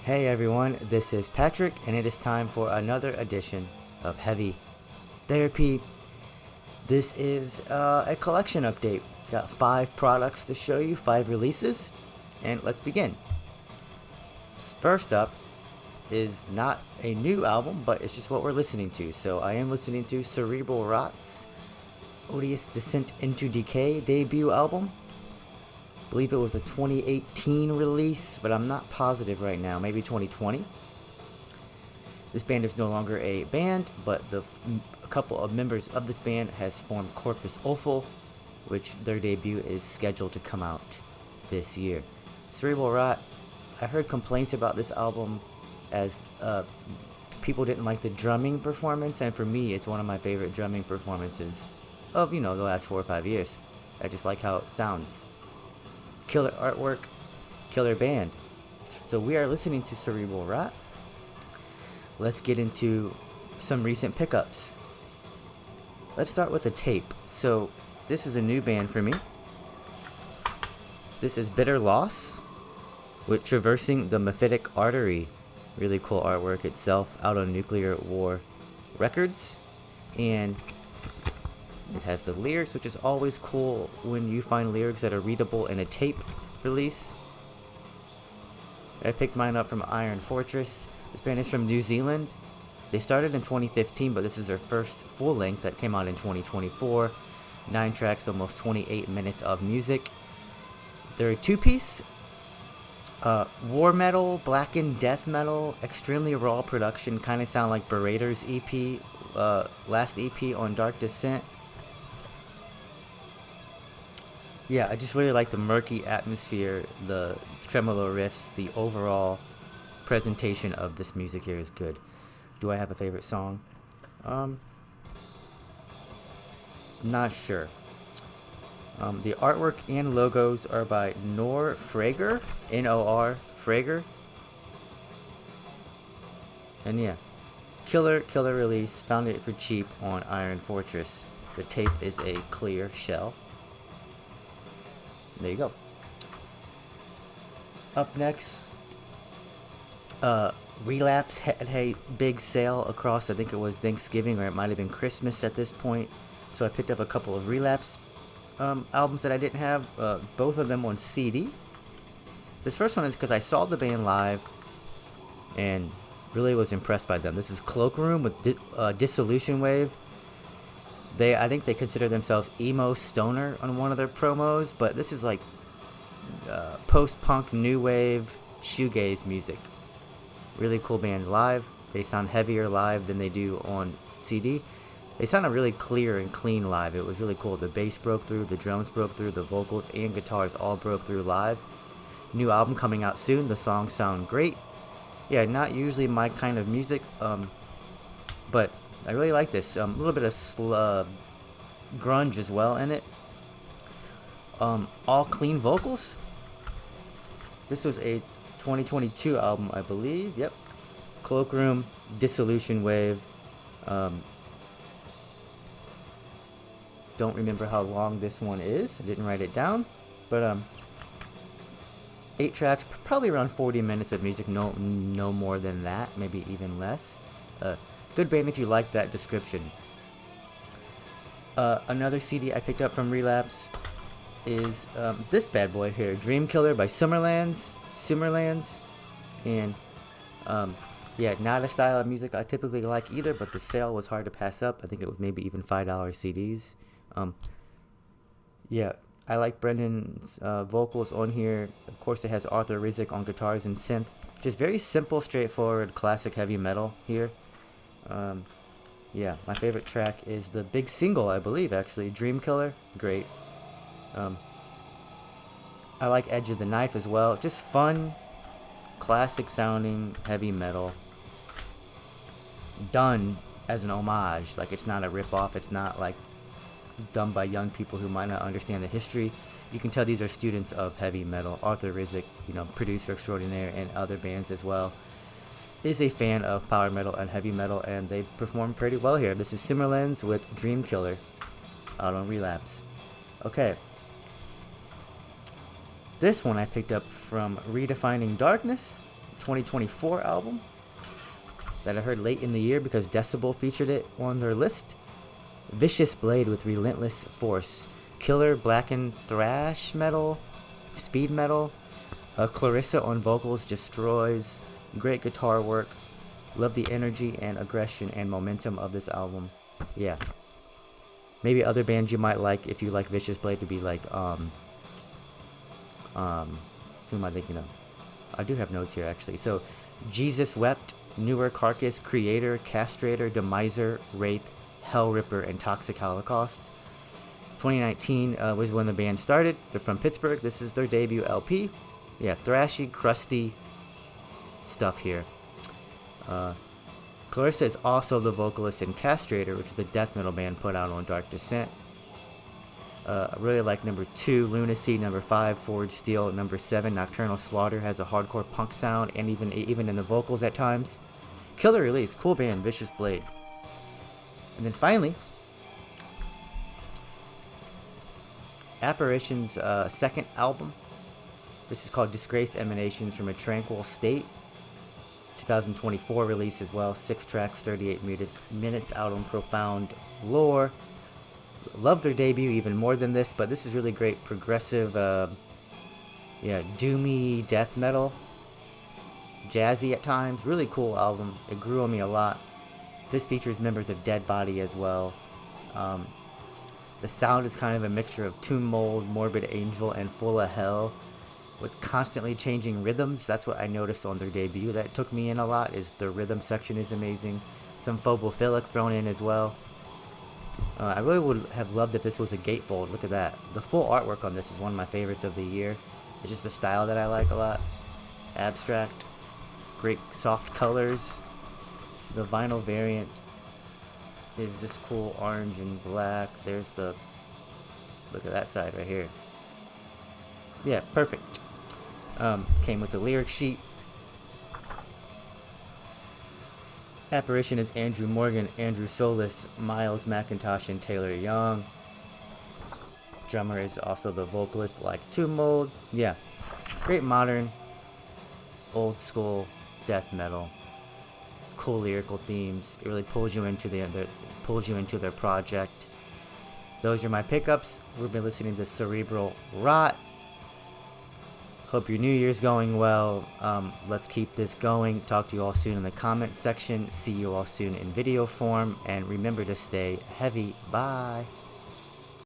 Hey everyone, this is Patrick, and it is time for another edition of Heavy Therapy. This is a collection update. Got 5 products to show you, 5 releases, and let's begin. First up is not a new album, but it's just what we're listening to. So I am listening to Cerebral Rot's Odious Descent into Decay debut album. I believe it was a 2018 release, but I'm not positive right now. Maybe 2020. This band is no longer a band, but a couple of members of this band has formed Corpus Offal, which their debut is scheduled to come out this year. Cerebral Rot, I heard complaints about this album as people didn't like the drumming performance, and for me, it's one of my favorite drumming performances of, the last 4 or 5 years. I just like how it sounds. Killer artwork, killer band. So we are listening to Cerebral Rot. Let's get into some recent pickups. Let's start with a tape. So this is a new band for me. This is Bitter Loss with Traversing the Mephitic Artery. Really cool artwork itself, out on Nuclear War Records. And it has the lyrics, which is always cool when you find lyrics that are readable in a tape release. I picked mine up from Iron Fortress. This band is from New Zealand. They started in 2015, but this is their first full length that came out in 2024. 9 tracks, almost 28 minutes of music. They're a 2-piece. War metal, blackened death metal, extremely raw production. Kind of sound like Berater's EP, last EP on Dark Descent. Yeah, I just really like the murky atmosphere, the tremolo riffs, the overall presentation of this music here is good. Do I have a favorite song? Not sure. The artwork and logos are by Nor Frager, Nor Frager. And yeah, killer release. Found it for cheap on Iron Fortress. The tape is a clear shell. There you go. Up next, Relapse had a big sale across, I think it was Thanksgiving, or it might have been Christmas at this point. So I picked up a couple of Relapse albums that I didn't have, both of them on CD. This first one is because I saw the band live and really was impressed by them. This is Cloakroom with Dissolution Wave. I think they consider themselves emo stoner on one of their promos, but this is like post-punk new wave shoegaze music. Really cool band live. They sound heavier live than they do on CD. They sounded really clear and clean live. It was really cool. The bass broke through, the drums broke through, the vocals and guitars all broke through live. New album coming out soon. The songs sound great. Yeah, not usually my kind of music, but I really like this. A little bit of grunge as well in it. All clean vocals. This was a 2022 album, I believe. Yep. Cloakroom, Dissolution Wave. Don't remember how long this one is. I didn't write it down. But 8 tracks, probably around 40 minutes of music. No more than that. Maybe even less. Good band if you like that description. Another CD I picked up from Relapse is this bad boy here, Dream Killer by Summerlands. And yeah, not a style of music I typically like either, but the sale was hard to pass up. I think it was maybe even $5 CDs. Yeah, I like Brendan's vocals on here. Of course, it has Arthur Rizek on guitars and synth. Just very simple, straightforward, classic heavy metal here. Yeah, my favorite track is the big single, I believe, actually, Dream Killer. Great. I like Edge of the Knife as well. Just fun, classic sounding heavy metal. Done as an homage. Like, it's not a rip-off. It's not, like, done by young people who might not understand the history. You can tell these are students of heavy metal. Arthur Rizek, producer extraordinaire, and other bands as well, is a fan of power metal and heavy metal, and they perform pretty well here. This is Summerlands with Dream Killer out on Relapse. Okay. This one I picked up from Redefining Darkness. 2024 album that I heard late in the year because Decibel featured it on their list. Vicious Blade with Relentless Force. Killer blackened thrash metal, speed metal. Clarissa on vocals destroys. Great guitar work. Love the energy and aggression and momentum of this album. Yeah. Maybe other bands you might like if you like Vicious Blade to be like, who am I thinking of? I do have notes here actually. So, Jesus Wept, Newer Carcass, Creator, Castrator, Demiser, Wraith, Hell Ripper, and Toxic Holocaust. 2019 was when the band started. They're from Pittsburgh. This is their debut LP. Yeah, thrashy, crusty stuff here. Clarissa is also the vocalist in Castrator, which is a death metal band put out on Dark Descent. I really like number 2, Lunacy, number 5, Forged Steel, number 7, Nocturnal Slaughter, has a hardcore punk sound, and even in the vocals at times. Killer release, cool band, Vicious Blade. And then finally, Apparition's second album. This is called Disgraced Emanations from a Tranquil State. 2024 release as well. 6 tracks, 38 minutes out on Profound Lore. Love their debut even more than this, but this is really great progressive, doomy death metal. Jazzy at times. Really cool album. It grew on me a lot. This features members of Dead Body as well. The sound is kind of a mixture of Tomb Mold, Morbid Angel, and Full of Hell, with constantly changing rhythms. That's what I noticed on their debut that took me in a lot, is the rhythm section is amazing. Some Phobophilic thrown in as well. I really would have loved if this was a gatefold. Look at that. The full artwork on this is one of my favorites of the year. It's just a style that I like a lot. Abstract. Great soft colors. The vinyl variant is this cool orange and black. There's the... Look at that side right here. Yeah, perfect. Came with the lyric sheet. Apparition is Andrew Morgan, Andrew Solis, Miles McIntosh, and Taylor Young. Drummer is also the vocalist like Tomb Mold. Yeah, great modern, old school death metal. Cool lyrical themes. It really pulls you into their project. Those are my pickups. We've been listening to Cerebral Rot. Hope your New Year's going well. Let's keep this going. Talk to you all soon in the comments section. See you all soon in video form. And remember to stay heavy. Bye.